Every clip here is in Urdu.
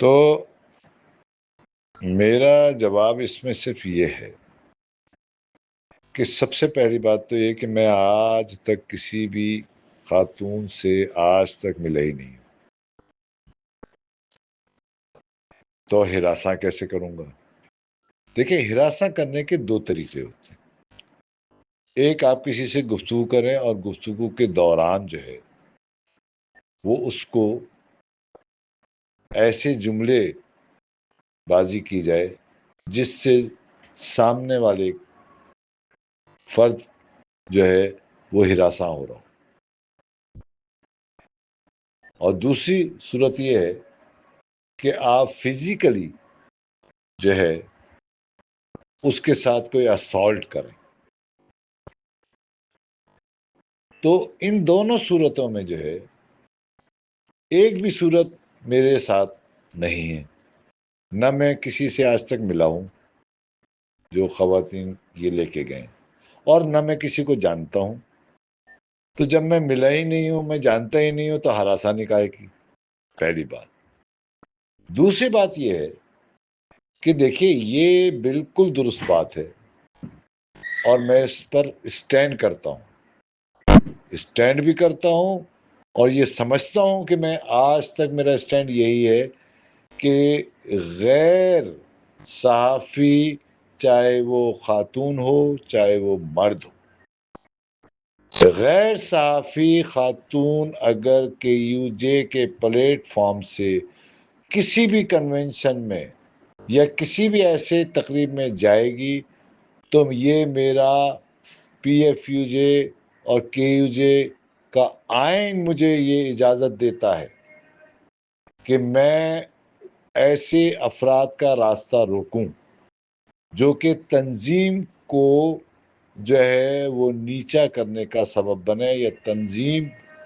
تو میرا جواب اس میں صرف یہ ہے کہ سب سے پہلی بات تو یہ کہ میں آج تک کسی بھی خاتون سے آج تک ملا ہی نہیں ہوں، تو ہراساں کیسے کروں گا؟ دیکھیں، ہراساں کرنے کے دو طریقے ہوتے ہیں۔ ایک، آپ کسی سے گفتگو کریں اور گفتگو کے دوران جو ہے وہ اس کو ایسے جملے بازی کی جائے جس سے سامنے والے فرد جو ہے وہ ہراساں ہو رہا ہو، اور دوسری صورت یہ ہے کہ آپ فزیکلی جو ہے اس کے ساتھ کوئی اسالٹ کریں۔ تو ان دونوں صورتوں میں جو ہے ایک بھی صورت میرے ساتھ نہیں ہے، نہ میں کسی سے آج تک ملا ہوں جو خواتین یہ لے کے گئے، اور نہ میں کسی کو جانتا ہوں۔ تو جب میں ملا ہی نہیں ہوں، میں جانتا ہی نہیں ہوں، تو ہراسانی کاہے کی؟ پہلی بات۔ دوسری بات یہ ہے کہ دیکھیے، یہ بالکل درست بات ہے اور میں اس پر اسٹینڈ کرتا ہوں، اسٹینڈ بھی کرتا ہوں، اور یہ سمجھتا ہوں کہ میں آج تک میرا اسٹینڈ یہی ہے کہ غیر صحافی، چاہے وہ خاتون ہو چاہے وہ مرد ہو، غیر صحافی خاتون اگر کے یو جے کے پلیٹ فارم سے کسی بھی کنونشن میں یا کسی بھی ایسے تقریب میں جائے گی، تو یہ میرا پی ایف یو جے اور کے یو جے کا آئین مجھے یہ اجازت دیتا ہے کہ میں ایسے افراد کا راستہ روکوں جو کہ تنظیم کو جو ہے وہ نیچا کرنے کا سبب بنے یا تنظیم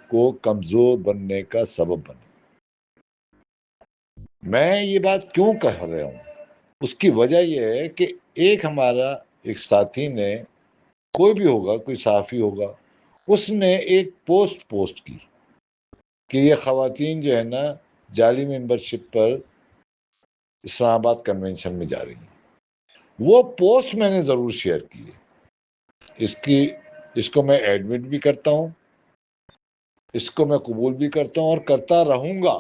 کو کمزور بننے کا سبب بنے۔ میں یہ بات کیوں کہہ رہا ہوں؟ اس کی وجہ یہ ہے کہ ایک ہمارا ایک ساتھی نے، کوئی بھی ہوگا، کوئی صحافی ہوگا، اس نے ایک پوسٹ کی کہ یہ خواتین جو ہے نا جعلی ممبرشپ پر اسلام آباد کنونشن میں جا رہی ہیں۔ وہ پوسٹ میں نے ضرور شیئر کی ہے، اس کو میں ایڈمٹ بھی کرتا ہوں، اس کو میں قبول بھی کرتا ہوں اور کرتا رہوں گا،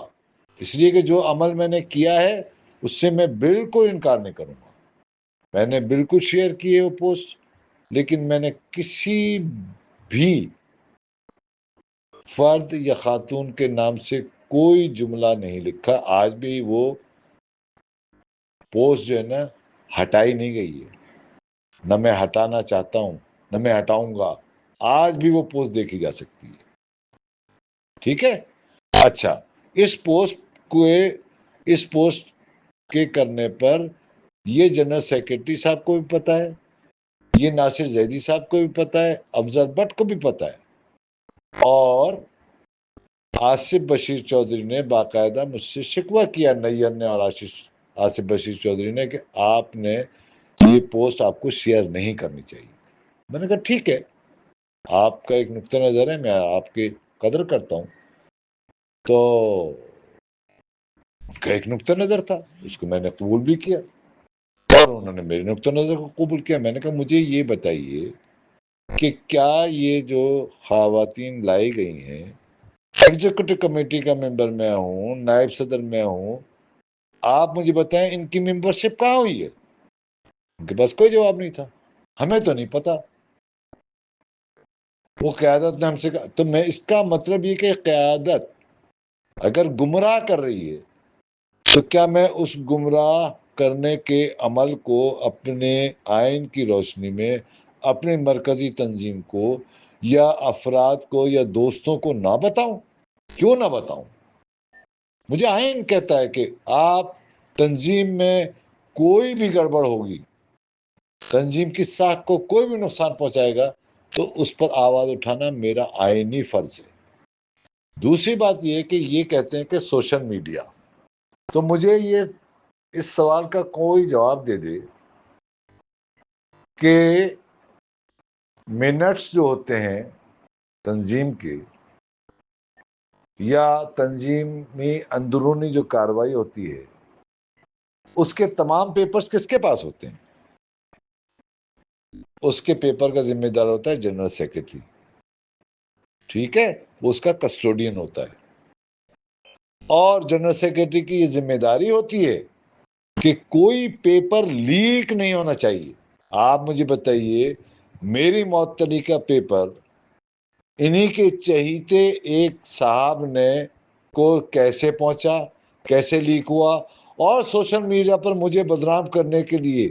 اس لیے کہ جو عمل میں نے کیا ہے اس سے میں بالکل انکار نہیں کروں گا۔ میں نے بالکل شیئر کی ہے وہ پوسٹ، لیکن میں نے کسی بھی فرد یا خاتون کے نام سے کوئی جملہ نہیں لکھا۔ آج بھی وہ پوسٹ جو ہے نا ہٹائی نہیں گئی ہے، نہ میں ہٹانا چاہتا ہوں، نہ میں ہٹاؤں گا۔ آج بھی وہ پوسٹ دیکھی جا سکتی ہے، ٹھیک ہے؟ اچھا، اس پوسٹ کے کرنے پر یہ جنرل سیکرٹری صاحب کو بھی پتا ہے، یہ ناصر زیدی صاحب کو بھی پتا ہے، افضل بٹ کو بھی پتا ہے، اور آصف بشیر چودھری نے باقاعدہ مجھ سے شکوہ کیا، نیئر نے اور آصف بشیر چودھری نے، کہ آپ نے یہ پوسٹ آپ کو شیئر نہیں کرنی چاہیے۔ میں نے کہا ٹھیک ہے، آپ کا ایک نقطہ نظر ہے، میں آپ کی قدر کرتا ہوں۔ تو ان کا ایک نقطہ نظر تھا، اس کو میں نے قبول بھی کیا، اور انہوں نے میرے نقطہ نظر کو قبول کیا۔ میں نے کہا مجھے یہ بتائیے کہ کیا یہ جو خواتین لائی گئی ہیں، ایگزیکٹو کمیٹی کا ممبر میں ہوں، نائب صدر میں ہوں، آپ مجھے بتائیں ان کی ممبرشپ کہاں ہوئی ہے؟ ان کے پاس کوئی جواب نہیں تھا، ہمیں تو نہیں پتا۔ وہ قیادت نے ہم سے کہا، تو میں اس کا مطلب یہ کہ قیادت اگر گمراہ کر رہی ہے تو کیا میں اس گمراہ کرنے کے عمل کو اپنے آئین کی روشنی میں اپنے مرکزی تنظیم کو یا افراد کو یا دوستوں کو نہ بتاؤں؟ کیوں نہ بتاؤں؟ مجھے آئین کہتا ہے کہ آپ تنظیم میں کوئی بھی گڑبڑ ہوگی، تنظیم کی ساکھ کو کوئی بھی نقصان پہنچائے گا، تو اس پر آواز اٹھانا میرا آئینی فرض ہے۔ دوسری بات یہ ہے کہ یہ کہتے ہیں کہ سوشل میڈیا، تو مجھے یہ اس سوال کا کوئی جواب دے دے کہ منٹس جو ہوتے ہیں تنظیم کے یا تنظیمی اندرونی جو کارروائی ہوتی ہے اس کے تمام پیپرز کس کے پاس ہوتے ہیں؟ اس کے پیپر کا ذمہ دار ہوتا ہے جنرل سیکرٹری، ٹھیک ہے، وہ اس کا کسٹوڈین ہوتا ہے، اور جنرل سیکرٹری کی یہ ذمہ داری ہوتی ہے کہ کوئی پیپر لیک نہیں ہونا چاہیے۔ آپ مجھے بتائیے، میری معطلی کا پیپر انہی کے چہیتے ایک صاحب نے کو کیسے پہنچا، کیسے لیک ہوا، اور سوشل میڈیا پر مجھے بدنام کرنے کے لیے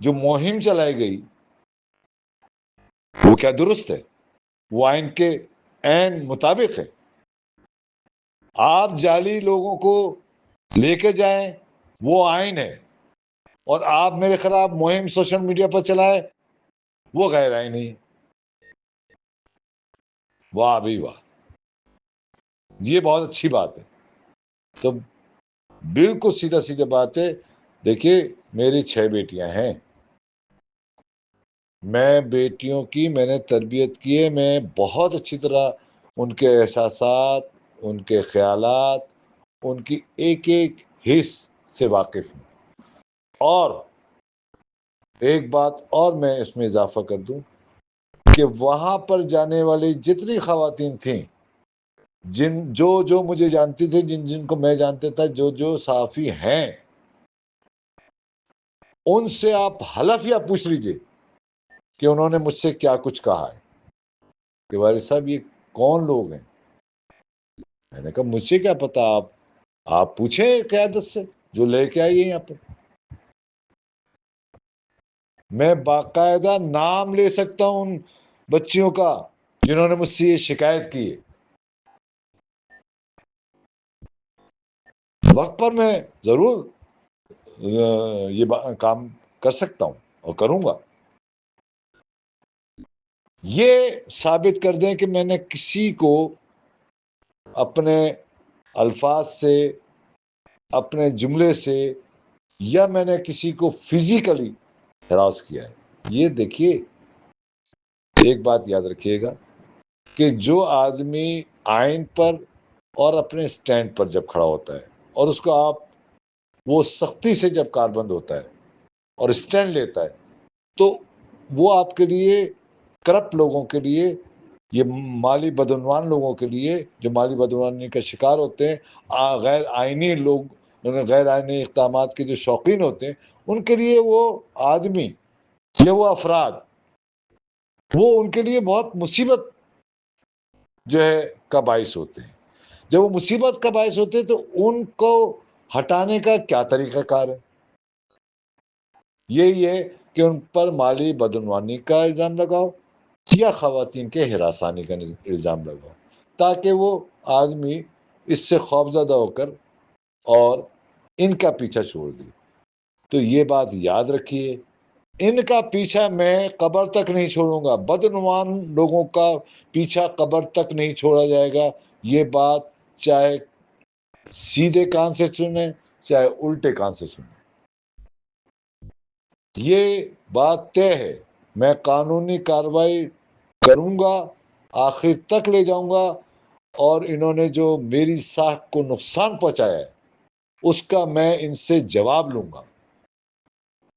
جو مہم چلائی گئی وہ کیا درست ہے؟ وہ آئین کے عین مطابق ہے؟ آپ جعلی لوگوں کو لے کے جائیں، وہ آئین ہے، اور آپ میرے خلاف مہم سوشل میڈیا پر چلائے، وہ غیر آئینی ہے۔ واہ بھی واہ، یہ بہت اچھی بات ہے۔ تو بالکل سیدھا سیدھا بات ہے۔ دیکھیے، میری 6 بیٹیاں ہیں، میں بیٹیوں کی میں نے تربیت کی ہے، میں بہت اچھی طرح ان کے احساسات، ان کے خیالات، ان کی ایک ایک حص سے واقف ہوں۔ اور ایک بات اور میں اس میں اضافہ کر دوں کہ وہاں پر جانے والی جتنی خواتین تھیں، جو مجھے جانتی تھی، جن کو میں جانتا تھا، جو صحافی ہیں، ان سے آپ حلفیہ پوچھ لیجئے کہ انہوں نے مجھ سے کیا کچھ کہا ہے کہ وارث صاحب یہ کون لوگ ہیں۔ میں نے کہا مجھ سے کیا پتا، آپ پوچھیں قیادت سے جو لے کے آئیے یہاں پر۔ میں باقاعدہ نام لے سکتا ہوں ان بچیوں کا جنہوں نے مجھ سے یہ شکایت کی ہے۔ وقت پر میں ضرور یہ کام کر سکتا ہوں اور کروں گا۔ یہ ثابت کر دیں کہ میں نے کسی کو اپنے الفاظ سے، اپنے جملے سے، یا میں نے کسی کو فزیکلی ہراس کیا ہے۔ یہ دیکھیے، ایک بات یاد رکھیے گا کہ جو آدمی آئین پر اور اپنے سٹینڈ پر جب کھڑا ہوتا ہے، اور اس کو آپ وہ سختی سے جب کاربند ہوتا ہے اور سٹینڈ لیتا ہے، تو وہ آپ کے لیے، کرپٹ لوگوں کے لیے، یہ مالی بدعنوان لوگوں کے لیے جو مالی بدعنوانی کا شکار ہوتے ہیں، غیر آئینی لوگ، غیر آئینی اقدامات کے جو شوقین ہوتے ہیں، ان کے لیے وہ آدمی یا وہ افراد، وہ ان کے لیے بہت مصیبت جو ہے کا باعث ہوتے ہیں۔ جب وہ مصیبت کا باعث ہوتے ہیں تو ان کو ہٹانے کا کیا طریقہ کار ہے؟ یہی ہے کہ ان پر مالی بدعنوانی کا الزام لگاؤ یا خواتین کے ہراسانی کا الزام لگاؤ، تاکہ وہ آدمی اس سے خوفزدہ ہو کر اور ان کا پیچھا چھوڑ دے۔ تو یہ بات یاد رکھیے، ان کا پیچھا میں قبر تک نہیں چھوڑوں گا، بدعنوان لوگوں کا پیچھا قبر تک نہیں چھوڑا جائے گا۔ یہ بات چاہے سیدھے کان سے سنیں، چاہے الٹے کان سے سنیں، یہ بات طے ہے۔ میں قانونی کارروائی کروں گا، آخر تک لے جاؤں گا، اور انہوں نے جو میری ساکھ کو نقصان پہنچایا ہے اس کا میں ان سے جواب لوں گا،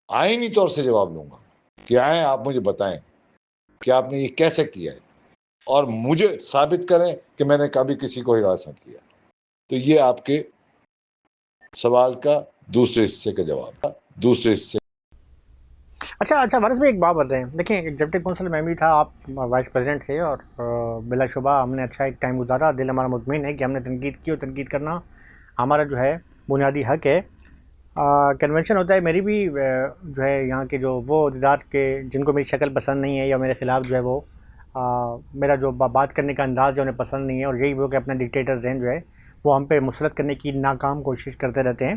آئینی طور سے جواب لوں گا کہ آئیں آپ مجھے بتائیں کہ آپ نے یہ کیسے کیا ہے، اور مجھے ثابت کریں کہ میں نے کبھی کسی کو ہراس نہ کیا۔ تو یہ آپ کے سوال کا دوسرے حصے کا جواب تھا۔ دوسرے حصے اچھا وارث بھائی، ایک بات بتائیں، دیکھیں ایگزیکٹو کونسل میں بھی تھا، آپ وائس پریزیڈنٹ تھے، اور بلا شبہ ہم نے اچھا ایک ٹائم گزارا، دل ہمارا مطمئن ہے کہ ہم نے تنقید کی، اور تنقید کرنا ہمارا جو ہے بنیادی حق ہے۔ کنونشن ہوتا ہے، میری بھی جو ہے یہاں کے جو وہ عہدیدار کے جن کو میری شکل پسند نہیں ہے، یا میرے خلاف جو ہے وہ میرا جو بات کرنے کا انداز جو انہیں پسند نہیں ہے، اور یہی وہ کہ اپنے ڈکٹیٹر ذہن جو ہے وہ ہم پہ مسلط کرنے کی ناکام کوشش کرتے رہتے ہیں۔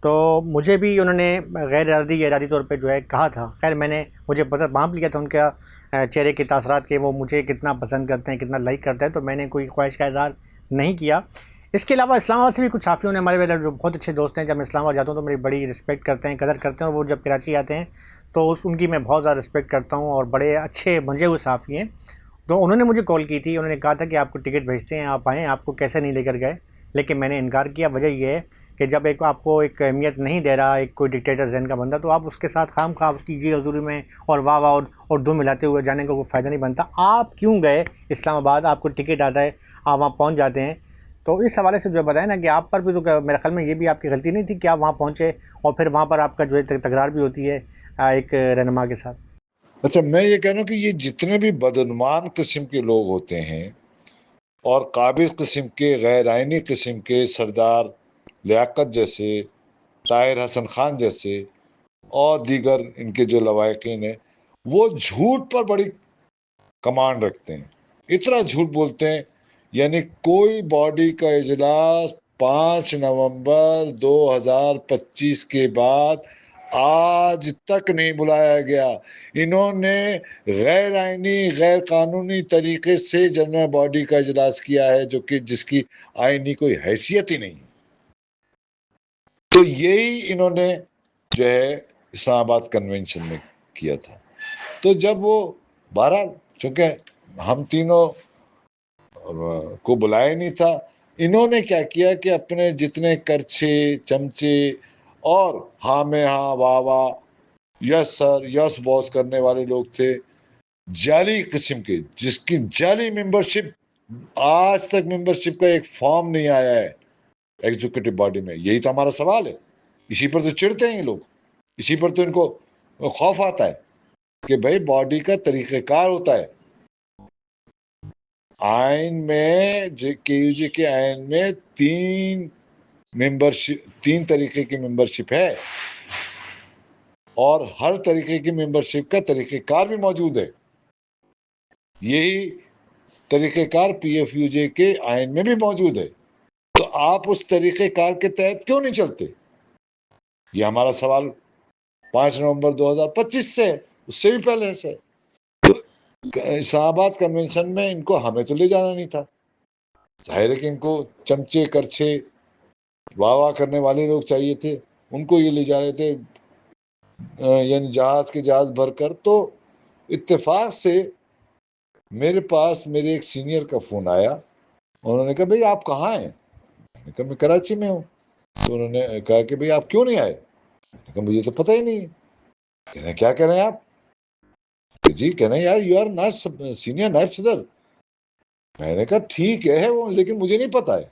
تو مجھے بھی انہوں نے غیر ارادی یا ارادی طور پہ جو ہے کہا تھا، خیر میں نے مجھے پتہ بھانپ لیا تھا ان کا چہرے کے تاثرات کے، وہ مجھے کتنا پسند کرتے ہیں، کتنا لائک کرتے ہیں، تو میں نے کوئی خواہش کا اظہار نہیں کیا۔ اس کے علاوہ اسلام آباد سے بھی کچھ صحافیوں نے، ہمارے جو بہت اچھے دوست ہیں، جب میں اسلام آباد جاتا ہوں تو میری بڑی رسپیکٹ کرتے ہیں، قدر کرتے ہیں، اور وہ جب کراچی آتے ہیں تو ان کی میں بہت زیادہ رسپیکٹ کرتا ہوں، اور بڑے اچھے بھنجے ہوئے صحافی ہیں۔ تو انہوں نے مجھے کال کی تھی، انہوں نے کہا تھا کہ آپ کو ٹکٹ بھیجتے ہیں، آپ آئیں، آپ کو کیسے نہیں لے کر گئے، لیکن میں نے انکار کیا۔ وجہ یہ ہے کہ جب ایک آپ کو ایک اہمیت نہیں دے رہا ایک کوئی ڈکٹیٹر ذہن کا بندہ، تو آپ اس کے ساتھ خام خواہ اس کی جی حضوری میں اور واہ واہ اور دم ملاتے ہوئے جانے کا کوئی فائدہ نہیں بنتا۔ آپ کیوں گئے اسلام آباد؟ آپ کو ٹکٹ آتا ہے، آپ وہاں پہنچ جاتے ہیں۔ تو اس حوالے سے جو بتائیں نا کہ آپ پر بھی تو میرے خیال میں یہ بھی آپ کی غلطی نہیں تھی کہ آپ وہاں پہنچے اور پھر وہاں پر آپ کا جو ہے تکرار بھی ہوتی ہے ایک رہنما کے ساتھ۔ اچھا، میں یہ کہہ رہا ہوں کہ یہ جتنے بھی بدعنوان قسم کے لوگ ہوتے ہیں اور قابل قسم کے، غیر آئینی قسم کے، سردار لیاقت جیسے، طاہر حسن خان جیسے اور دیگر ان کے جو لواحقین ہیں، وہ جھوٹ پر بڑی کمانڈ رکھتے ہیں، اتنا جھوٹ بولتے ہیں۔ یعنی کوئی باڈی کا اجلاس 5 نومبر 2025 کے بعد آج تک نہیں بلایا گیا۔ انہوں نے غیر آئینی، غیر قانونی طریقے سے جنرل باڈی کا اجلاس کیا ہے، جو کہ جس کی آئینی کوئی حیثیت ہی نہیں۔ تو یہی انہوں نے جو ہے اسلام آباد کنونشن میں کیا تھا۔ تو جب وہ بہرحال چونکہ ہم تینوں کو بلایا نہیں تھا، انہوں نے کیا کیا کہ اپنے جتنے کرچے، چمچے اور ہاں میں ہاں، واہ واہ، یس سر، یس باس کرنے والے لوگ تھے، جعلی قسم کے، جس کی جعلی ممبرشپ، آج تک ممبرشپ کا ایک فارم نہیں آیا ہے ایگزیکٹو باڈی میں۔ یہی تو ہمارا سوال ہے، اسی پر تو چڑھتے ہیں یہ لوگ، اسی پر تو ان کو خوف آتا ہے کہ بھائی باڈی کا طریقہ کار ہوتا ہے۔ آئین میں، کے یو جی کے آئین میں تین طریقے کی ممبرشپ ہے، اور ہر طریقے کی ممبرشپ کا طریقہ کار بھی موجود ہے۔ یہی طریقہ کار پی ایف یو جے کے آئین میں بھی موجود ہے۔ تو آپ اس طریقہ کار کے تحت کیوں نہیں چلتے؟ یہ ہمارا سوال 5 نومبر 2025 سے، اس سے بھی پہلے سے۔ تو اسلام آباد کنونشن میں ان کو ہمیں تو لے جانا نہیں تھا، ظاہر ہے کہ ان کو چمچے، کرچے، واہ واہ کرنے والے لوگ چاہیے تھے، ان کو یہ لے جا رہے تھے، یعنی جہاز کے جہاز بھر کر۔ تو اتفاق سے میرے پاس میرے ایک سینئر کا فون آیا، انہوں نے کہا بھئی آپ کہاں ہیں؟ میں نے کہا میں کراچی میں ہوں۔ تو انہوں نے کہا کہ بھئی آپ کیوں نہیں آئے؟ میں نے کہا مجھے تو پتہ ہی نہیں ہے۔ کہہ رہے ہیں کیا کہہ رہے ہیں آپ؟ جی کہہ رہے ہیں یار یو آر سینئر نائب صدر۔ میں نے کہا ٹھیک ہے وہ، لیکن مجھے نہیں پتا ہے،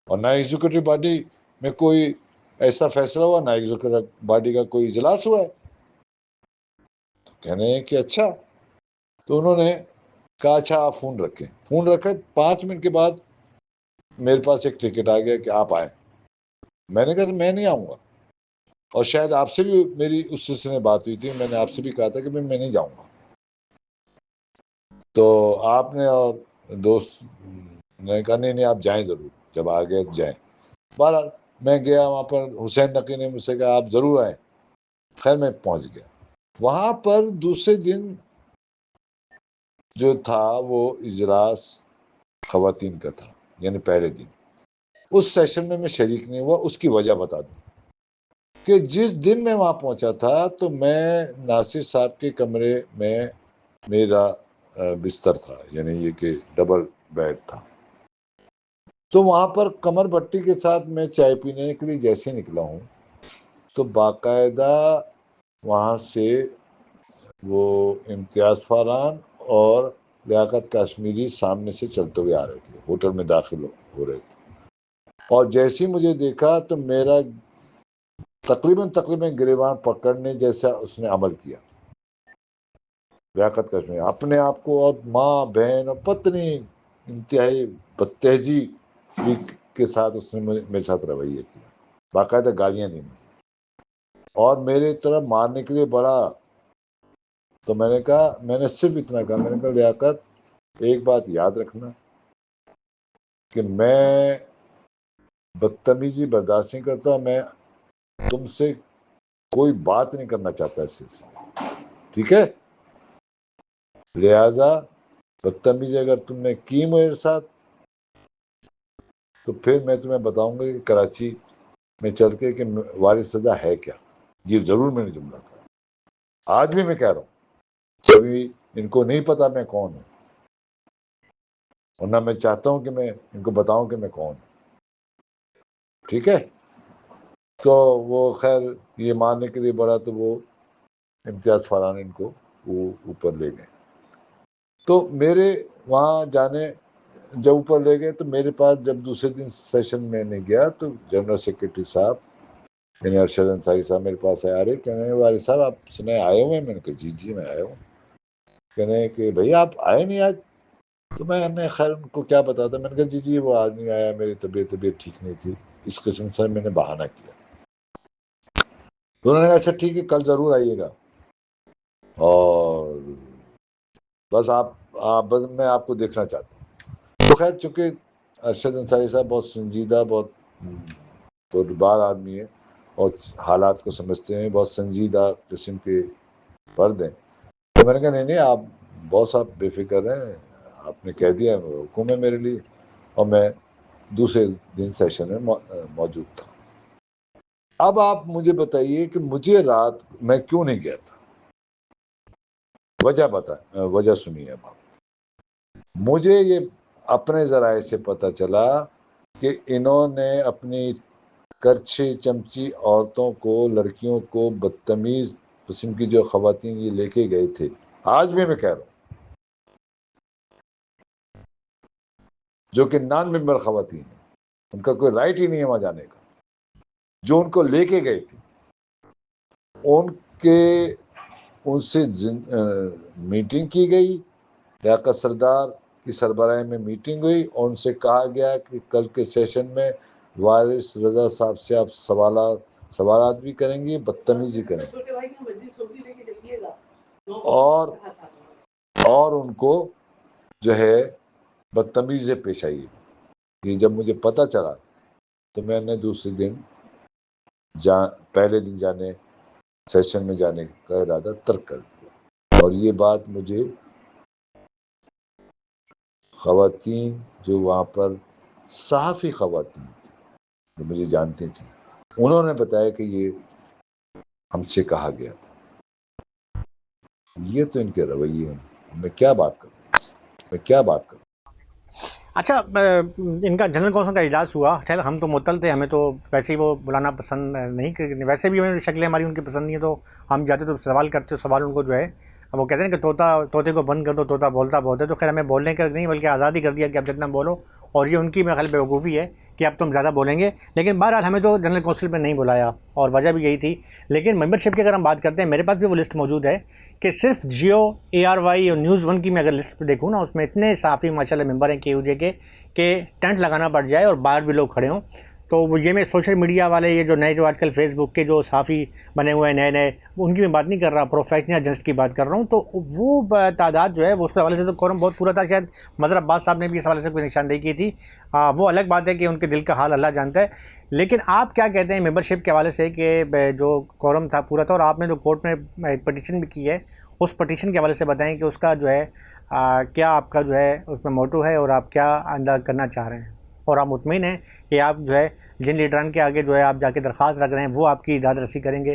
اور نہ ایگزیکٹو باڈی میں کوئی ایسا فیصلہ ہوا، نہ ایگزیکٹو باڈی کا کوئی اجلاس ہوا ہے۔ تو کہہ رہے ہیں کہ اچھا۔ تو انہوں نے کہا اچھا آپ فون رکھیں۔ فون رکھے 5 منٹ کے بعد میرے پاس ایک ٹکٹ آ گیا کہ آپ آئیں۔ میں نے کہا تو میں نہیں آؤں گا، اور شاید آپ سے بھی میری اس سلسلے میں بات ہوئی تھی، میں نے آپ سے بھی کہا تھا کہ میں نہیں جاؤں گا۔ تو آپ نے اور دوست نے کہا نہیں آپ جائیں ضرور، جب آ گئے جائیں۔ بہرحال میں گیا وہاں پر، حسین نقی نے مجھ سے کہا آپ ضرور آئیں۔ خیر میں پہنچ گیا وہاں پر۔ دوسرے دن جو تھا وہ اجلاس خواتین کا تھا، یعنی پہلے دن۔ اس سیشن میں شریک نہیں ہوا، اس کی وجہ بتا دوں کہ جس دن میں وہاں پہنچا تھا تو میں ناصر صاحب کے کمرے میں میرا بستر تھا، یعنی یہ کہ ڈبل بیڈ تھا۔ تو وہاں پر کمر بٹی کے ساتھ میں چائے پینے کے لیے جیسے نکلا ہوں تو باقاعدہ وہاں سے وہ امتیاز فاران اور لیاقت کاشمیری سامنے سے چلتے ہوئے آ رہے تھے، ہوٹل میں داخل ہو رہے تھے، اور جیسے مجھے دیکھا تو میرا تقریباً گریباں پکڑنے جیسا اس نے عمل کیا۔ لیاقت کاشمیری اپنے آپ کو اور ماں بہن اور پتنی انتہائی بدتہذی کے ساتھ اس نے میرے ساتھ رویہ کیا، باقاعدہ گالیاں دی مجھے اور میرے طرف مارنے کے لیے بڑا۔ تو میں نے کہا، میں نے صرف اتنا کہا، میں نے کہا لیاقت ایک بات یاد رکھنا کہ میں بدتمیزی برداشت نہیں کرتا، میں تم سے کوئی بات نہیں کرنا چاہتا اس سلسلے، ٹھیک ہے؟ لہذا بدتمیزی اگر تم نے کی میرے ساتھ تو پھر میں تمہیں بتاؤں گا کہ کراچی میں چل کے کہ وارث سزا ہے کیا۔ یہ ضرور میں نے جملہ کہا، آج بھی میں کہہ رہا ہوں، کبھی ان کو نہیں پتا میں کون ہوں، اور نہ میں چاہتا ہوں کہ میں ان کو بتاؤں کہ میں کون ہوں، ٹھیک ہے؟ تو وہ خیر یہ ماننے کے لیے بڑا تو وہ امتیاز فاران ان کو وہ اوپر لے گئے. تو میرے وہاں جانے جب اوپر لے گئے تو میرے پاس جب دوسرے دن سیشن میں نے گیا تو جنرل سیکرٹری صاحب یعنی ارشد انصاری صاحب میرے پاس آئے. ارے کہنے والد صاحب آپ سنے آئے ہوئے ہیں؟ میں نے کہا جی میں آیا ہوں. کہنے کہ بھائی آپ آئے نہیں آج. تو میں نے خیر ان کو کیا بتاتا. میں نے کہا جی وہ آج نہیں آیا, میری طبیعت ٹھیک نہیں تھی, اس قسم سے میں نے بہانہ کیا. تو انہوں نے کہا اچھا ٹھیک ہے کل ضرور آئیے گا, اور بس بس میں آپ کو دیکھنا چاہتا ہوں. تو خیر چونکہ ارشد انصاری صاحب بہت سنجیدہ بہت پربار آدمی ہے اور حالات کو سمجھتے ہیں, بہت سنجیدہ قسم کے فرد ہیں. تو میں نے کہا نہیں آپ بہت صاحب بے فکر ہیں, آپ نے کہہ دیا حکم ہے میرے لیے. اور میں دوسرے دن سیشن میں موجود تھا. اب آپ مجھے بتائیے کہ مجھے رات میں کیوں نہیں گیا تھا, وجہ سنیے. اب مجھے یہ اپنے ذرائع سے پتہ چلا کہ انہوں نے اپنی کرچھے چمچی عورتوں کو, لڑکیوں کو, بدتمیز قسم کی جو خواتین یہ لے کے گئے تھے, آج بھی میں کہہ رہا ہوں, جو کہ نان ممبر خواتین ہیں, ان کا کوئی رائٹ ہی نہیں ہے وہاں جانے کا, جو ان کو لے کے گئے تھے ان سے میٹنگ کی گئی, لیاقت سردار کی سربراہی میں میٹنگ ہوئی, اور ان سے کہا گیا کہ کل کے سیشن میں وارث رضا صاحب سے آپ سوالات بھی کریں گے, بدتمیزی کریں گے, اور ان کو جو ہے بدتمیزی سے پیش آئیے. یہ جب مجھے پتہ چلا تو میں نے دوسرے دن پہلے دن سیشن میں جانے کا ارادہ ترک کر دیا. اور یہ بات مجھے خواتین جو وہاں پر صحافی خواتین تھیں جو مجھے جانتی تھیں, انہوں نے بتایا کہ یہ ہم سے کہا گیا تھا. یہ تو ان کے رویے ہیں, میں کیا بات کروں. اچھا ان کا جنرل کونسل کا اجلاس ہوا, خیر ہم تو معطل تھے, ہمیں تو ویسے ہی وہ بلانا پسند نہیں, ویسے بھی ہمیں شکلیں ہماری ان کی پسند نہیں ہے, تو ہم جاتے تو سوال کرتے, سوال ان کو جو ہے وہ کہتے ہیں کہ طوطے کو بند کر دو, طوطا بولتا بہت ہے. تو خیر ہمیں بولنے کا نہیں بلکہ آزادی کر دیا کہ اب جتنا بولو, اور یہ ان کی میرے خیال بیوقوفی ہے کہ اب تم زیادہ بولیں گے. لیکن بہرحال ہمیں تو جنرل کونسل پہ نہیں بلایا, اور وجہ بھی یہی تھی. لیکن ممبرشپ کی اگر ہم بات کرتے ہیں, میرے پاس بھی وہ لسٹ موجود ہے کہ صرف جیو, ARY اور نیوز 1 کی میں اگر لسٹ پہ دیکھوں نا, اس میں اتنے صحافی ماشاء اللہ ممبر ہیں KUJ کے کہ ٹینٹ لگانا پڑ جائے اور باہر بھی لوگ کھڑے ہوں. تو وہ یہ میں سوشل میڈیا والے یہ جو نئے جو آج کل فیس بک کے جو صحافی بنے ہوئے ہیں نئے ان کی میں بات نہیں کر رہا, پروفیشنل جرنلسٹ کی بات کر رہا ہوں. تو وہ تعداد جو ہے وہ اس کے حوالے سے تو کورم بہت پورا تھا. شاید مظہر عباس صاحب نے بھی اس حوالے سے کوئی نشاندہی کی تھی, وہ الگ بات ہے کہ ان کے دل کا حال اللہ جانتا ہے. لیکن آپ کیا کہتے ہیں ممبرشپ کے حوالے سے کہ جو کورم تھا پورا تھا, اور آپ نے جو کورٹ میں ایک پٹیشن بھی کی ہے, اس پٹیشن کے حوالے سے بتائیں کہ اس کا جو ہے کیا آپ کا جو ہے اس میں موٹو ہے, اور آپ کیا انداز کرنا چاہ رہے ہیں, اور آپ مطمئن ہیں کہ آپ جو ہے جن لیڈران کے آگے جو ہے آپ جا کے درخواست رکھ رہے ہیں وہ آپ کی ارادہ رسی کریں گے.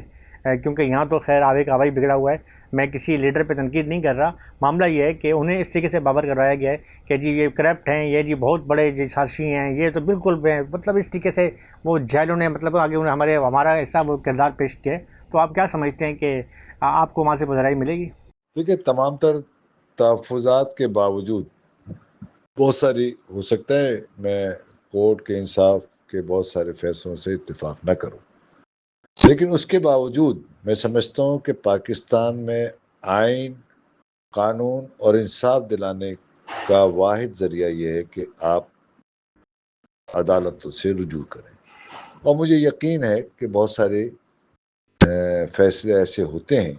کیونکہ یہاں تو خیر آوے کا آوائی بگڑا ہوا ہے. میں کسی لیڈر پہ تنقید نہیں کر رہا, معاملہ یہ ہے کہ انہیں اس طریقے سے باور کروایا گیا ہے کہ جی یہ کرپٹ ہیں, یہ جی بہت بڑے جی سازشی ہیں, یہ تو بالکل مطلب اس طریقے سے وہ جیلوں نے مطلب آگے انہیں ہمارا ایسا وہ کردار پیش کیا ہے. تو آپ کیا سمجھتے ہیں کہ آپ کو وہاں سے بزرائی ملے گی؟ دیکھیے تمام تر تحفظات کے باوجود بہت ساری ہو سکتا ہے میں کورٹ کے انصاف کے بہت سارے فیصلوں سے اتفاق نہ کروں, لیکن اس کے باوجود میں سمجھتا ہوں کہ پاکستان میں آئین, قانون اور انصاف دلانے کا واحد ذریعہ یہ ہے کہ آپ عدالتوں سے رجوع کریں. اور مجھے یقین ہے کہ بہت سارے فیصلے ایسے ہوتے ہیں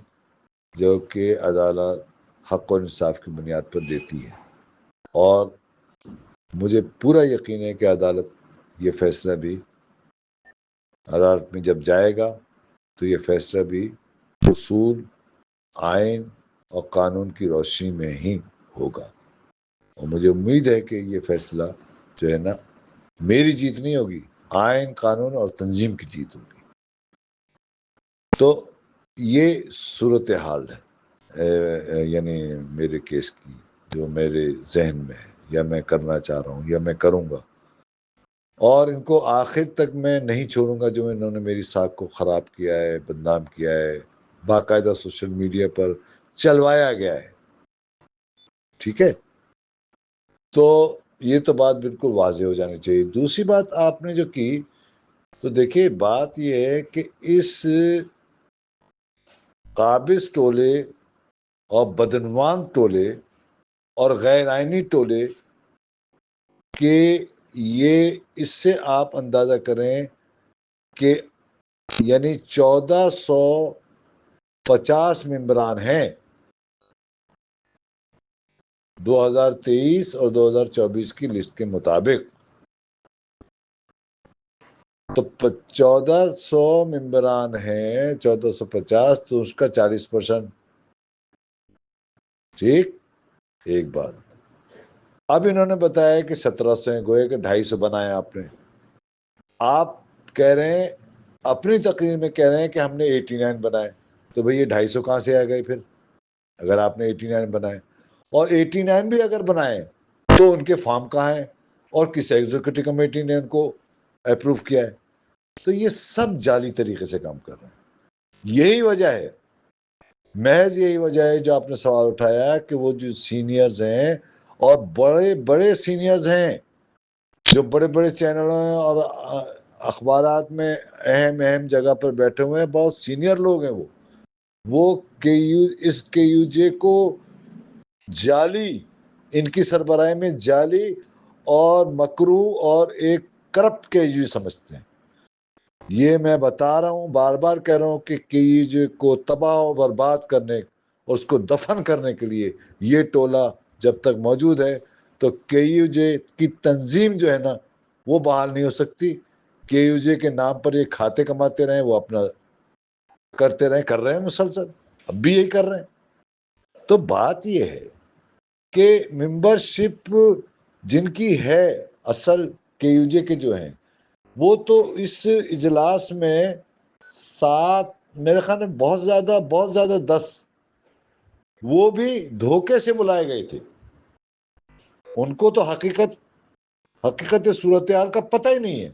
جو کہ عدالت حق و انصاف کی بنیاد پر دیتی ہے, اور مجھے پورا یقین ہے کہ عدالت یہ فیصلہ بھی عدالت میں جب جائے گا تو یہ فیصلہ بھی اصول, آئین اور قانون کی روشنی میں ہی ہوگا. اور مجھے امید ہے کہ یہ فیصلہ جو ہے نا میری جیت نہیں ہوگی, آئین, قانون اور تنظیم کی جیت ہوگی. تو یہ صورتحال ہے یعنی میرے کیس کی جو میرے ذہن میں ہے, یا میں کرنا چاہ رہا ہوں یا میں کروں گا. اور ان کو آخر تک میں نہیں چھوڑوں گا جو انہوں نے میری ساکھ کو خراب کیا ہے، بدنام کیا ہے، باقاعدہ سوشل میڈیا پر چلوایا گیا ہے. ٹھیک ہے، تو یہ تو بات بالکل واضح ہو جانی چاہیے. دوسری بات آپ نے جو کی، تو دیکھیے بات یہ ہے کہ اس قابض ٹولے اور بدعنوان ٹولے اور غیر آئینی ٹولے کہ یہ اس سے آپ اندازہ کریں کہ یعنی 1450 ممبران ہیں 2023 اور 2024 کی لسٹ کے مطابق. تو 1400 ممبران ہیں، 1450، تو اس کا 40%. ٹھیک، ایک بات. اب انہوں نے بتایا کہ 1700 ہیں، گویا کہ 250 بنایا آپ نے. آپ کہہ رہے ہیں، اپنی تقریر میں کہہ رہے ہیں کہ ہم نے 89 بنائے. تو بھئی یہ 250 کہاں سے آ گئے پھر، اگر آپ نے 89 بنائے؟ اور 89 بھی اگر بنائے تو ان کے فارم کہاں ہیں اور کس ایگزیکٹو کمیٹی نے ان کو اپروو کیا ہے؟ تو یہ سب جعلی طریقے سے کام کر رہے ہیں. یہی وجہ ہے، محض یہی وجہ ہے جو آپ نے سوال اٹھایا کہ وہ جو سینئرز ہیں اور بڑے بڑے سینئرز ہیں جو بڑے بڑے چینلوں ہیں اور اخبارات میں اہم جگہ پر بیٹھے ہوئے ہیں، بہت سینئر لوگ ہیں. وہ اس کے یو جے کو جعلی، ان کی سربراہی میں جعلی اور مکروہ اور ایک کرپٹ کے یو سمجھتے ہیں. یہ میں بتا رہا ہوں، بار بار کہہ رہا ہوں کہ KUJ کو تباہ و برباد کرنے اور اس کو دفن کرنے کے لیے یہ ٹولہ جب تک موجود ہے تو KUJ کی تنظیم جو ہے نا وہ بحال نہیں ہو سکتی. KUJ کے نام پر یہ کھاتے کماتے رہیں، وہ اپنا کرتے رہیں، کر رہے ہیں مسلسل، اب بھی یہی کر رہے ہیں. تو بات یہ ہے کہ ممبرشپ جن کی ہے اصل KUJ کے جو ہیں، وہ تو اس اجلاس میں 7، میرے خیال میں بہت زیادہ 10 وہ بھی دھوکے سے بلائے گئے تھے. ان کو تو حقیقت صورتحال کا پتہ ہی نہیں ہے،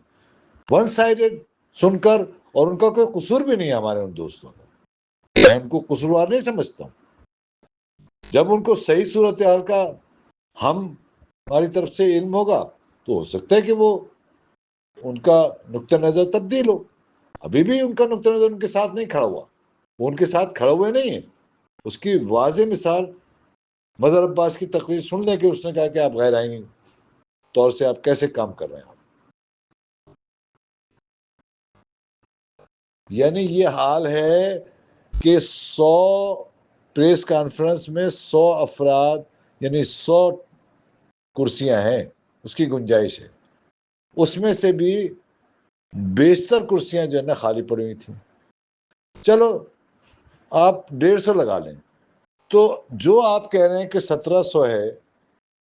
ون سائیڈڈ سن کر. اور ان کا کوئی قصور بھی نہیں ہے ہمارے ان دوستوں کا، میں ان کو قصوروار نہیں سمجھتا ہوں. جب ان کو صحیح صورتحال کا ہماری طرف سے علم ہوگا تو ہو سکتا ہے کہ وہ ان کا نقطہ نظر تبدیل ہو. ابھی بھی ان کا نقطہ نظر ان کے ساتھ نہیں کھڑا ہوا، وہ ان کے ساتھ کھڑے ہوئے نہیں ہیں. اس کی واضح مثال مظہر عباس کی تقریر سن لیں کہ اس نے کہا کہ آپ غیر آئینی طور سے آپ کیسے کام کر رہے ہیں. یعنی یہ حال ہے کہ 100 پریس کانفرنس میں 100 افراد یعنی 100 کرسیاں ہیں، اس کی گنجائش ہے. اس میں سے بھی بیشتر کرسیاں جو ہے نا خالی پڑی ہوئی تھیں. چلو آپ 150 لگا لیں، تو جو آپ کہہ رہے ہیں کہ 1700 ہے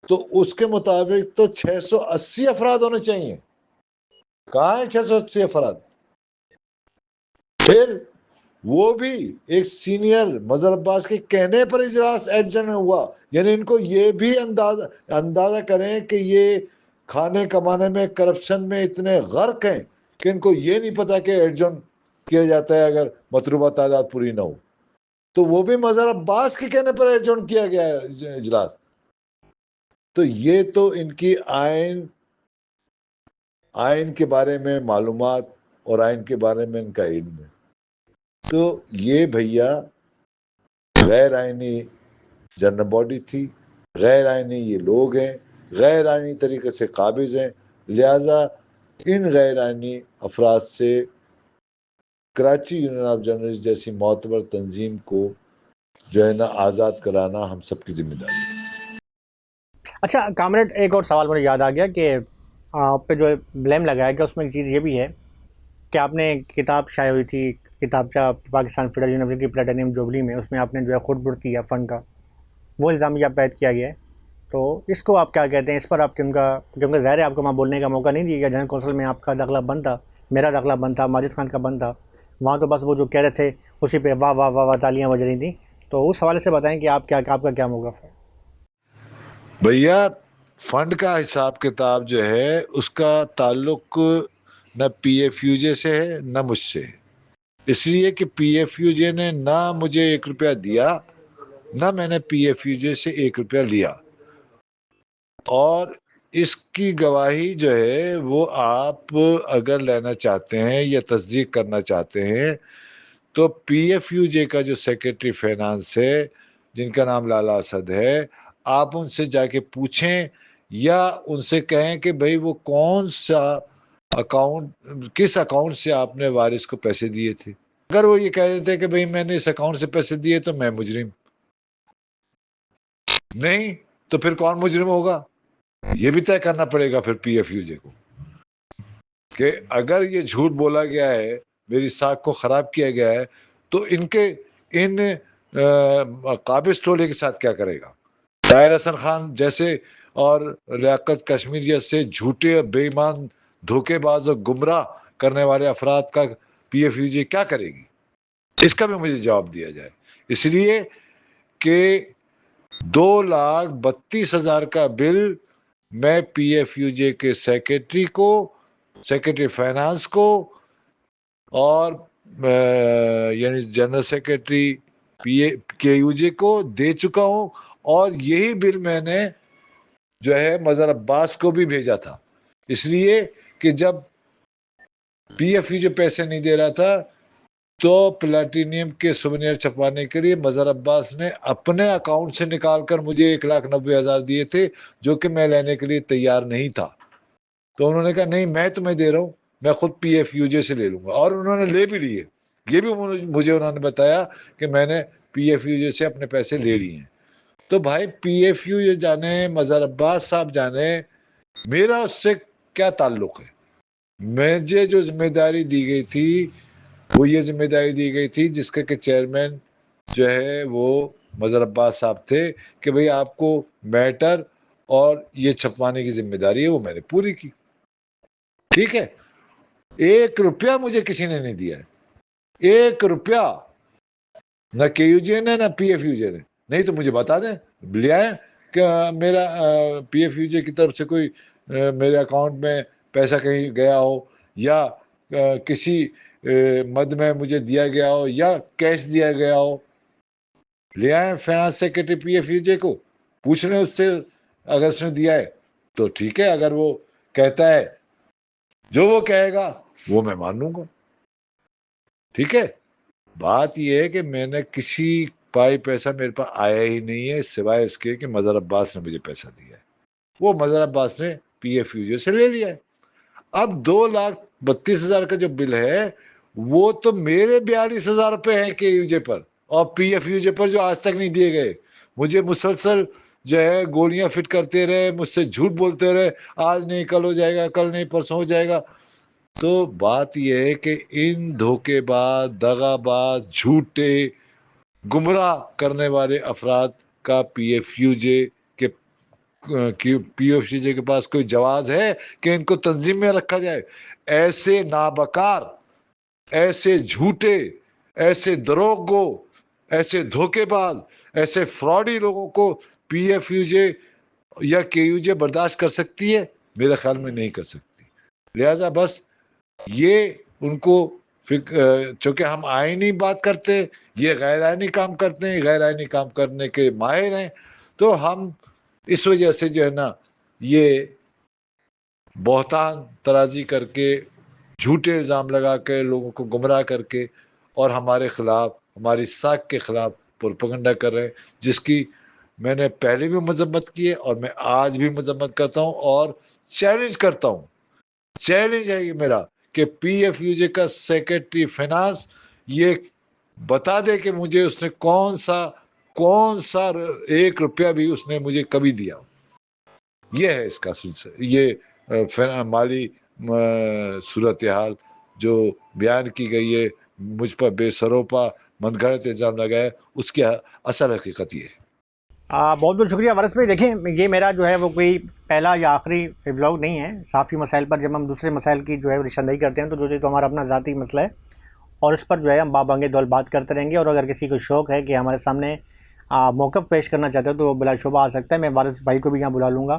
تو اس کے مطابق تو 680 افراد ہونے چاہیے. کہاں ہیں 680 افراد؟ پھر وہ بھی ایک سینئر مظہر عباس کے کہنے پر اجلاس ایڈجن ہوا. یعنی ان کو یہ بھی اندازہ کریں کہ یہ کھانے کمانے میں، کرپشن میں اتنے غرق ہیں کہ ان کو یہ نہیں پتا کہ ایڈجن کیا جاتا ہے اگر مطلوبہ تعداد پوری نہ ہو. تو وہ بھی مظہر عباس کے کہنے پر ایڈجن کیا گیا ہے اجلاس. تو یہ تو ان کی آئین کے بارے میں معلومات اور آئین کے بارے میں ان کا علم ہے. تو یہ بھیا غیر آئینی جنرل باڈی تھی، غیر آئینی یہ لوگ ہیں، غیر آئینی طریقے سے قابض ہیں. لہذا ان غیر آئینی افراد سے کراچی یونین آف جرنلسٹ جیسی معتبر تنظیم کو جو ہے نا آزاد کرانا ہم سب کی ذمہ داری ہے. اچھا کامریڈ، ایک اور سوال مجھے یاد آ گیا کہ آپ پہ جو بلیم لگایا گیا اس میں ایک چیز یہ بھی ہے کہ آپ نے کتاب شائع ہوئی تھی، کتابچہ پاکستان فیڈرل یونیورسٹی کی پلیٹینیم جوبلی میں، اس میں آپ نے جو ہے خود برد کیا فنڈ کا، وہ الزامیہ عائد کیا گیا ہے. تو اس کو آپ کیا کہتے ہیں؟ اس پر آپ کیونکہ ظاہر ہے آپ کو وہاں بولنے کا موقع نہیں دیا گیا. جنرل کونسل میں آپ کا داخلہ بند تھا، میرا داخلہ بند تھا، ماجد خان کا بند تھا. وہاں تو بس وہ جو کہہ رہے تھے اسی پہ واہ واہ واہ واہ تالیاں بج رہی تھیں. تو اس حوالے سے بتائیں کہ آپ کا کیا موقف ہے؟ بھیا فنڈ کا حساب کتاب جو ہے اس کا تعلق نہ پی ایف یو جے سے ہے نہ مجھ سے ہے، اس لیے کہ پی ایف یو جے نے نہ مجھے 1 روپیہ دیا نہ میں نے پی ایف یو جے سے 1 روپیہ لیا، اور اس کی گواہی جو ہے وہ آپ اگر لینا چاہتے ہیں یا تصدیق کرنا چاہتے ہیں تو پی ایف یو جے کا جو سیکرٹری فائنانس ہے جن کا نام لالا اسد ہے، آپ ان سے جا کے پوچھیں یا ان سے کہیں کہ بھئی وہ کون سا اکاؤنٹ، کس اکاؤنٹ سے آپ نے وارث کو پیسے دیے تھے۔ اگر وہ یہ کہہ دیتے کہ بھئی میں نے اس اکاؤنٹ سے پیسے دیے تو میں مجرم نہیں، تو پھر کون مجرم ہوگا؟ یہ بھی طے کرنا پڑے گا پھر پی ایف یو جے کو کہ اگر یہ جھوٹ بولا گیا ہے، میری ساکھ کو خراب کیا گیا ہے، تو ان قابض ٹولے کے ساتھ کیا کرے گا؟ طاہر حسن خان جیسے اور لیاقت کشمیریت سے جھوٹے اور بے ایمان دھوکے باز اور گمراہ کرنے والے افراد کا پی ایف یو جے کیا کرے گی؟ اس کا بھی مجھے جواب دیا جائے، اس لیے کہ 2,32,000 کا بل میں پی ایف یو جے کے سیکرٹری کو، سیکرٹری فائنانس کو اور یعنی جنرل سیکرٹری کے یو جے کو دے چکا ہوں، اور یہی بل میں نے جو ہے مظہر عباس کو بھی بھیجا تھا، اس لیے کہ جب پی ایف یو جے پیسے نہیں دے رہا تھا تو پلاٹینیم کے سوینئر چھپوانے کے لیے مظہر عباس نے اپنے اکاؤنٹ سے نکال کر مجھے 1,90,000 دیے تھے جو کہ میں لینے کے لیے تیار نہیں تھا، تو انہوں نے کہا نہیں میں تمہیں دے رہا ہوں، میں خود پی ایف یو جے سے لے لوں گا، اور انہوں نے لے بھی لیے، یہ بھی مجھے انہوں نے بتایا کہ میں نے پی ایف یو جے سے اپنے پیسے لے لیے ہیں۔ تو بھائی پی ایف یو جے جانے، مظہر عباس صاحب جانے، میرا اس سے کیا تعلق ہے؟ مجھے جو ذمہ داری دی گئی تھی وہ یہ ذمہ داری دی گئی تھی جس کا کہ چیئرمین جو ہے وہ مظہر عباس صاحب تھے کہ بھئی آپ کو میٹر اور یہ چھپوانے کی ذمہ داری ہے، وہ میں نے پوری کی، ٹھیک ہے۔ 1 روپیہ مجھے کسی نے نہیں دیا ہے، 1 روپیہ، نہ کے یو جے نے نہ پی ایف یو جے نے، نہیں تو مجھے بتا دیں، لے آئیں کہ میرا پی ایف یو جے کی طرف سے کوئی میرے اکاؤنٹ میں پیسہ کہیں گیا ہو یا کسی مد میں مجھے دیا گیا ہو یا کیش دیا گیا ہو، لے آئیں finance secretary P F U J کو، پوچھ لیں اس سے، اگر اس نے دیا ہے تو ٹھیک ہے، اگر وہ کہتا ہے جو وہ کہے گا وہ میں مان لوں گا، ٹھیک ہے۔ بات یہ ہے کہ میں نے کسی پائی پیسہ میرے پاس آیا ہی نہیں ہے سوائے اس کے کہ مظہر عباس نے مجھے پیسہ دیا ہے، وہ مظہر عباس نے پی ایف یو جے سے لے لیا ہے۔ اب 2,32,000 کا جو بل ہے وہ تو میرے 42,000 روپے ہیں کے یو جے پر اور پی ایف یو جے پر جو آج تک نہیں دیے گئے، مجھے مسلسل جو ہے گولیاں فٹ کرتے رہے، مجھ سے جھوٹ بولتے رہے، آج نہیں کل ہو جائے گا، کل نہیں پرسوں ہو جائے گا۔ تو بات یہ ہے کہ ان دھوکے باز، دغا باز، جھوٹے، گمراہ کرنے والے افراد کا پی ایف یو جے کے پاس کوئی جواز ہے کہ ان کو تنظیم میں رکھا جائے؟ ایسے نابکار، ایسے جھوٹے، ایسے دروغگو، ایسے دھوکے باز، ایسے فراڈی لوگوں کو پی ایف یو جے یا کے یو جے برداشت کر سکتی ہے؟ میرے خیال میں نہیں کر سکتی۔ لہذا بس یہ ان کو چونکہ ہم آئینی بات کرتے، یہ غیر آئینی کام کرتے ہیں، غیر آئینی کام کرنے کے ماہر ہیں، تو ہم اس وجہ سے جو ہے نا یہ بہتان ترازی کر کے، جھوٹے الزام لگا کے، لوگوں کو گمراہ کر کے اور ہمارے خلاف، ہماری ساکھ کے خلاف پروپیگنڈا کر رہے ہیں، جس کی میں نے پہلے بھی مذمت کی ہے اور میں آج بھی مذمت کرتا ہوں اور چیلنج کرتا ہوں، چیلنج ہے یہ میرا کہ پی ایف یو جے کا سیکرٹری فائنانس یہ بتا دے کہ مجھے اس نے کون سا 1 روپیہ بھی اس نے مجھے کبھی دیا۔ یہ ہے اس کا سلسلہ، یہ مالی صورتحال جو بیان کی گئی ہے، مجھ پر بے سروپا من گھڑت الزام لگائے، اس کی اصل حقیقت یہ ہے۔ بہت بہت شکریہ وارث بھائی۔ دیکھیں یہ میرا جو ہے وہ کوئی پہلا یا آخری ولاگ نہیں ہے، صافی مسائل پر جب ہم دوسرے مسائل کی جو ہے نشاندہی کرتے ہیں تو تو ہمارا اپنا ذاتی مسئلہ ہے اور اس پر جو ہے ہم بابانگِ دول بات کرتے رہیں گے، اور اگر کسی کو شوق ہے کہ ہمارے سامنے موقف پیش کرنا چاہتے ہو تو وہ بلا شبہ آ سکتا ہے، میں وارث بھائی کو بھی یہاں بلا لوں گا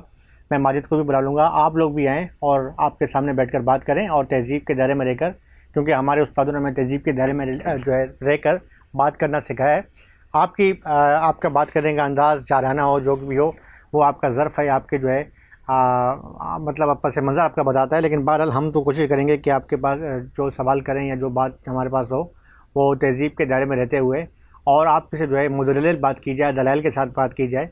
میں ماجد کو بھی بلا لوں گا، آپ لوگ بھی آئیں اور آپ کے سامنے بیٹھ کر بات کریں اور تہذیب کے دائرے میں رہ کر، کیونکہ ہمارے استادوں نے ہمیں تہذیب کے دائرے میں جو ہے رہ کر بات کرنا سکھایا ہے۔ آپ کا بات کرنے کا انداز جارحانہ ہو، جو بھی ہو، وہ آپ کا ظرف ہے، آپ کے جو ہے مطلب آپ پس منظر آپ کا بتاتا ہے، لیکن بہرحال ہم تو کوشش کریں گے کہ آپ کے پاس جو سوال کریں یا جو بات ہمارے پاس ہو وہ تہذیب کے دائرے میں رہتے ہوئے اور آپ سے جو ہے مدلل بات کی جائے، دلائل کے ساتھ بات کی جائے۔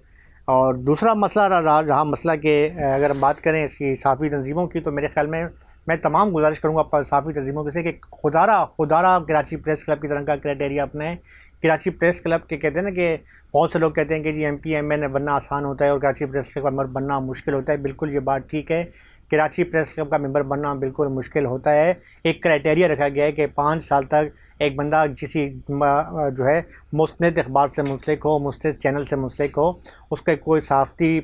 اور دوسرا مسئلہ رہا مسئلہ کہ اگر ہم بات کریں اس کی صحافی تنظیموں کی، تو میرے خیال میں تمام گزارش کروں گا صحافی تنظیموں سے کہ خدارہ کراچی پریس کلب کی طرح کا کرائٹیریا اپنائیں۔ کراچی پریس کلب کے کہتے ہیں نا کہ بہت سے لوگ کہتے ہیں کہ جی MP MN بننا آسان ہوتا ہے اور کراچی پریس کلب کا ممبر بننا مشکل ہوتا ہے۔ بالکل یہ بات ٹھیک ہے، کراچی پریس کلب کا ممبر بننا بالکل مشکل ہوتا ہے۔ ایک کرائٹیریا رکھا گیا ہے کہ 5 سال تک ایک بندہ کسی جو ہے مستند اخبار سے منسلک ہو، مستند چینل سے منسلک ہو، اس کا کوئی صحافتی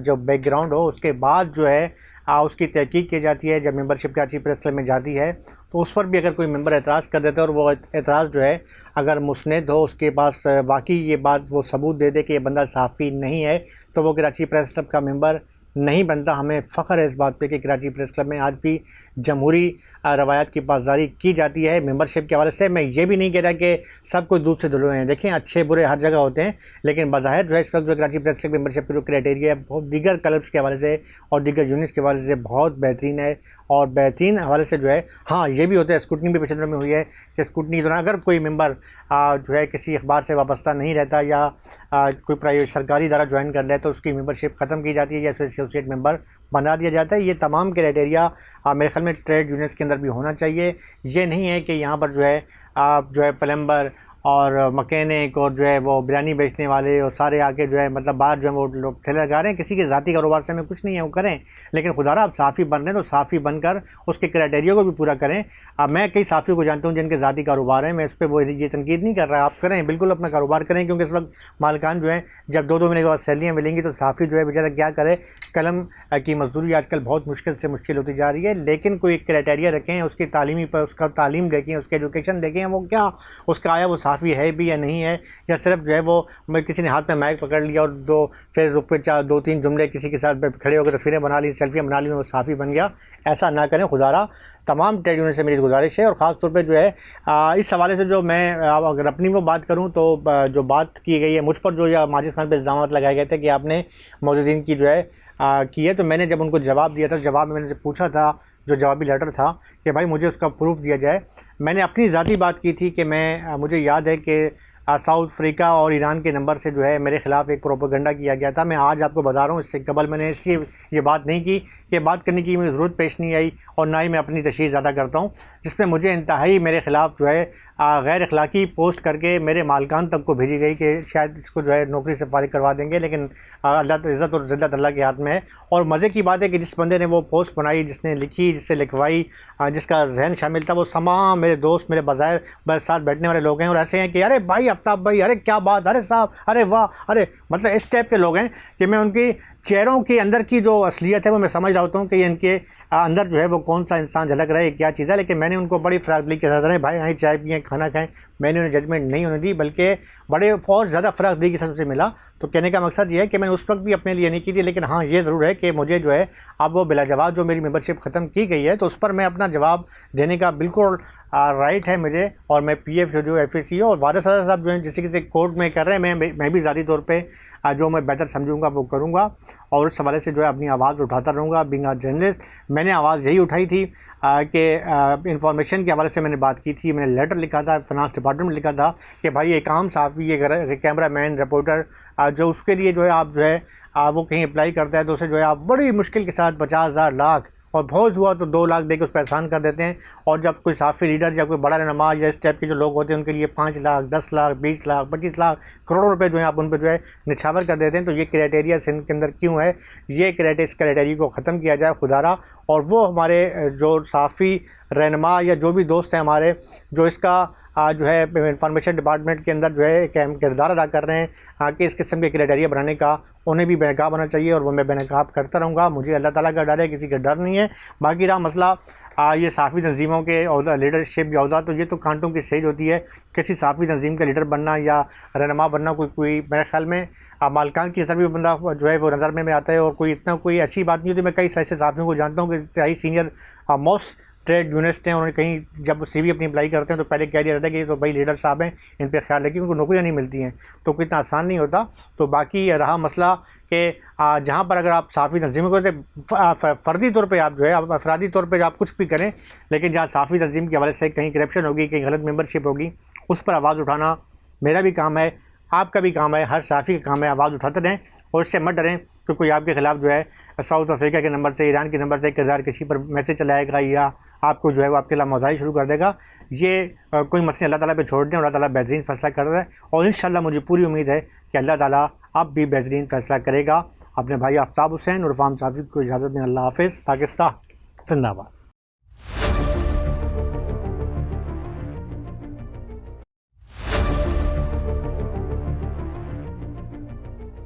جو بیک گراؤنڈ ہو، اس کے بعد جو ہے اس کی تحقیق کی جاتی ہے۔ جب ممبرشپ کراچی پریس کلب میں جاتی ہے تو اس پر بھی اگر کوئی ممبر اعتراض کر دیتا ہے اور وہ اعتراض جو ہے اگر مسند ہو، اس کے پاس واقعی یہ بات وہ ثبوت دے دے کہ یہ بندہ صحافی نہیں ہے، تو وہ کراچی پریس کلب کا ممبر نہیں بنتا۔ ہمیں فخر ہے اس بات پہ کہ کراچی پریس کلب میں آج بھی جمہوری روایات کی پاسداری کی جاتی ہے۔ ممبرشپ کے حوالے سے میں یہ بھی نہیں کہہ رہا کہ سب کوئی دودھ سے دھلے ہیں، دیکھیں اچھے برے ہر جگہ ہوتے ہیں، لیکن بظاہر جو ہے اس وقت جو کراچی پریس کلب ممبرشپ کا جو کرائٹیریا ہے بہت دیگر کلبس کے حوالے سے اور دیگر یونٹس کے حوالے سے بہت بہترین ہے۔ اور بہترین حوالے سے جو ہے ہاں یہ بھی ہوتا ہے، اسکروٹنی بھی پچھلے دنوں میں ہوئی ہے کہ اسکروٹنی کے دوران اگر کوئی ممبر جو ہے کسی اخبار سے وابستہ نہیں رہتا یا کوئی پرائیویٹ سرکاری ادارہ جوائن کر لے تو اس کی ممبرشپ ختم کی جاتی ہے یا ایسوسیٹ ممبر بنا دیا جاتا ہے۔ یہ تمام کرائٹیریا میرے خیال میں ٹریڈ یونٹس کے اندر بھی ہونا چاہیے۔ یہ نہیں ہے کہ یہاں پر جو ہے پلمبر اور مکینک اور جو ہے وہ بریانی بیچنے والے اور سارے آ کے جو ہے مطلب باہر جو ہے وہ لوگ ٹھیلے لگا رہے ہیں، کسی کے ذاتی کاروبار سے ہمیں کچھ نہیں ہے، وہ کریں، لیکن خدا را آپ صحافی بن رہے ہیں تو صحافی بن کر اس کے کرائٹیریا کو بھی پورا کریں۔ میں کئی صحافیوں کو جانتا ہوں جن کے ذاتی کاروبار ہیں، میں اس پہ وہ یہ تنقید نہیں کر رہا، آپ کریں، بالکل اپنا کاروبار کریں، کیونکہ اس وقت مالکان جو ہیں جب 2 مہینے کے بعد سیلریاں ملیں گی تو صحافی جو ہے بیچارہ کیا کرے۔ قلم کی مزدوری آج کل بہت مشکل سے مشکل ہوتی جا رہی ہے، لیکن کوئی کرائٹیریا رکھیں، اس کی تعلیمی پر اس کا تعلیم دیکھیں، اس کے ایجوکیشن دیکھیں، وہ کیا اس کا آیا وہ صحافی ہے بھی یا نہیں ہے، یا صرف جو ہے وہ کسی نے ہاتھ میں مائک پکڑ لیا اور فیس بک پہ 2-3 جملے کسی کے ساتھ کھڑے ہو کر تصویریں بنا لی، سیلفیاں بنا لی، وہ صحافی بن گیا۔ ایسا نہ کریں خدا را۔ تمام ٹریڈ یونین سے میری گزارش ہے، اور خاص طور پہ جو ہے اس حوالے سے جو میں اگر اپنی وہ بات کروں تو جو بات کی گئی ہے مجھ پر جو یا ماجد خان پہ الزامات لگائے گئے تھے کہ آپ نے معززین کی جو ہے کی ہے، تو میں نے جب ان کو جواب دیا تھا، جواب میں نے پوچھا تھا جو جوابی لیٹر تھا کہ بھائی مجھے اس کا پروف دیا جائے، میں نے اپنی ذاتی بات کی تھی کہ مجھے یاد ہے کہ ساؤتھ افریقہ اور ایران کے نمبر سے جو ہے میرے خلاف ایک پروپیگنڈا کیا گیا تھا۔ میں آج آپ کو بتا رہا ہوں، اس سے قبل میں نے اس کی یہ بات نہیں کی کہ بات کرنے کی مجھے ضرورت پیش نہیں آئی، اور نہ ہی میں اپنی تشہیر زیادہ کرتا ہوں، جس میں مجھے انتہائی میرے خلاف جو ہے غیر اخلاقی پوسٹ کر کے میرے مالکان تک کو بھیجی گئی کہ شاید اس کو جو ہے نوکری سے فارغ کروا دیں گے، لیکن اللہ عزت اور ذلت اللہ کے ہاتھ میں ہے۔ اور مزے کی بات ہے کہ جس بندے نے وہ پوسٹ بنائی، جس نے لکھی، جس سے لکھوائی، جس کا ذہن شامل تھا، وہ تمام میرے دوست، میرے بظاہر ساتھ بیٹھنے والے لوگ ہیں، اور ایسے ہیں کہ ارے بھائی آفتاب بھائی، ارے کیا بات، ارے صاحب، ارے واہ، ارے مطلب اس ٹائپ کے لوگ ہیں کہ میں ان کی چہروں کے اندر کی جو اصلیت ہے وہ میں سمجھ رہا ہوتا ہوں کہ ان کے اندر جو ہے وہ کون سا انسان جھلک رہا ہے، کیا چیز ہے، لیکن میں نے ان کو بڑی فراغ دلی کے ساتھ رہے بھائی آئیں چائے پئیں کھانا کھائیں، میں نے انہیں ججمنٹ نہیں ہونے دی، بلکہ بڑے اور زیادہ فراغ دلی کے ساتھ سے ملا۔ تو کہنے کا مقصد یہ ہے کہ میں نے اس وقت بھی اپنے لیے نہیں کی تھی، لیکن ہاں یہ ضرور ہے کہ مجھے جو ہے اب وہ بلا جواب جو میری ممبرشپ ختم کی گئی ہے تو اس پر میں اپنا جواب دینے کا بالکل رائٹ ہے مجھے، اور میں PF جو FAC اور وارث صاحب جو ہیں کسی کورٹ میں کر رہے ہیں، میں بھی ذاتی طور پہ جو میں بہتر سمجھوں گا وہ کروں گا، اور اس حوالے سے جو ہے اپنی آواز اٹھاتا رہوں گا۔ بینگ اے جرنلسٹ میں نے آواز یہی اٹھائی تھی کہ انفارمیشن کے حوالے سے میں نے بات کی تھی، میں نے لیٹر لکھا تھا، فنانس ڈپارٹمنٹ میں لکھا تھا کہ بھائی ایک عام صحافی، ایک کیمرہ مین، رپورٹر جو اس کے لیے جو ہے آپ جو ہے وہ کہیں اپلائی کرتا ہے تو اسے جو ہے آپ بڑی مشکل کے ساتھ 50,000 لاکھ اور بہت ہوا تو 2 لاکھ دے کے اس پہ احسان کر دیتے ہیں، اور جب کوئی صحافی لیڈر یا کوئی بڑا رہنما یا اس ٹائپ کے جو لوگ ہوتے ہیں ان کے لیے 5 لاکھ 10 لاکھ 20 لاکھ 25 لاکھ کروڑوں روپے جو ہیں آپ ان پہ جو ہے نچھاور کر دیتے ہیں۔ تو یہ کرائٹیریا سندھ کے اندر کیوں ہے؟ یہ اس کرائٹیریا کو ختم کیا جائے خدا را، اور وہ ہمارے جو صحافی رہنما یا جو بھی دوست ہیں ہمارے جو اس کا جو ہے انفارمیشن ڈپارٹمنٹ کے اندر جو ہے ایک اہم کردار ادا کر رہے ہیں کہ اس قسم کے کرائٹیریا بنانے کا، انہیں بھی بے نقاب ہونا چاہیے، اور وہ میں بے نقاب کرتا رہوں گا۔ مجھے اللہ تعالیٰ کا ڈر ہے، کسی کا ڈر نہیں ہے۔ باقی رہا مسئلہ یہ صحافی تنظیموں کے عہدہ، لیڈرشپ یا عہدہ، تو یہ تو کانٹوں کی سیج ہوتی ہے، کسی صحافی تنظیم کا لیڈر بننا یا رہنما بننا کوئی میرے خیال میں مالکان کی طرف بھی بندہ جو ہے وہ نظر میں آتا ہے، اور کوئی اتنا کوئی اچھی بات نہیں ہوتی. میں کئی ایسے صحافیوں کو جانتا ہوں کہ انتہائی سینئر موسٹ ٹریڈ یونسٹ ہیں، انہوں نے کہیں جب سی وی اپنی اپلائی کرتے ہیں تو پہلے کہہ دیا جاتا ہے کہ یہ تو بھائی لیڈر صاحب ہیں، ان پہ خیال رکھیے، ان کو نوکریاں نہیں ملتی ہیں، تو کوئی اتنا آسان نہیں ہوتا. تو باقی رہا مسئلہ کہ جہاں پر اگر آپ صحافی تنظیموں کو فردی طور پہ آپ جو ہے افرادی طور پہ آپ کچھ بھی کریں، لیکن جہاں صحافی تنظیم کے حوالے سے کہیں کرپشن ہوگی، کہیں غلط ممبرشپ ہوگی، اس پر آواز اٹھانا میرا بھی کام ہے، آپ کا بھی کام ہے، ہر صحافی کا کام ہے. آواز اٹھاتے رہیں اور اس سے مت ڈریں کہ کوئی آپ کے خلاف جو ہے ساؤتھ افریقہ کے نمبر سے، ایران کے نمبر سے کردار کشی پر میسج چلائے گا، یا آپ کو جو ہے وہ آپ کے خلاف موضوعی شروع کر دے گا. یہ کوئی مسئلہ اللہ تعالیٰ پہ چھوڑ دیں، اور اللہ تعالیٰ بہترین فیصلہ کر رہا ہے، اور انشاءاللہ مجھے پوری امید ہے کہ اللہ تعالیٰ اب بھی بہترین فیصلہ کرے گا. اپنے بھائی آفتاب حسین اور فام صافی کو اجازت دیں. اللہ حافظ. پاکستان زندہ باد.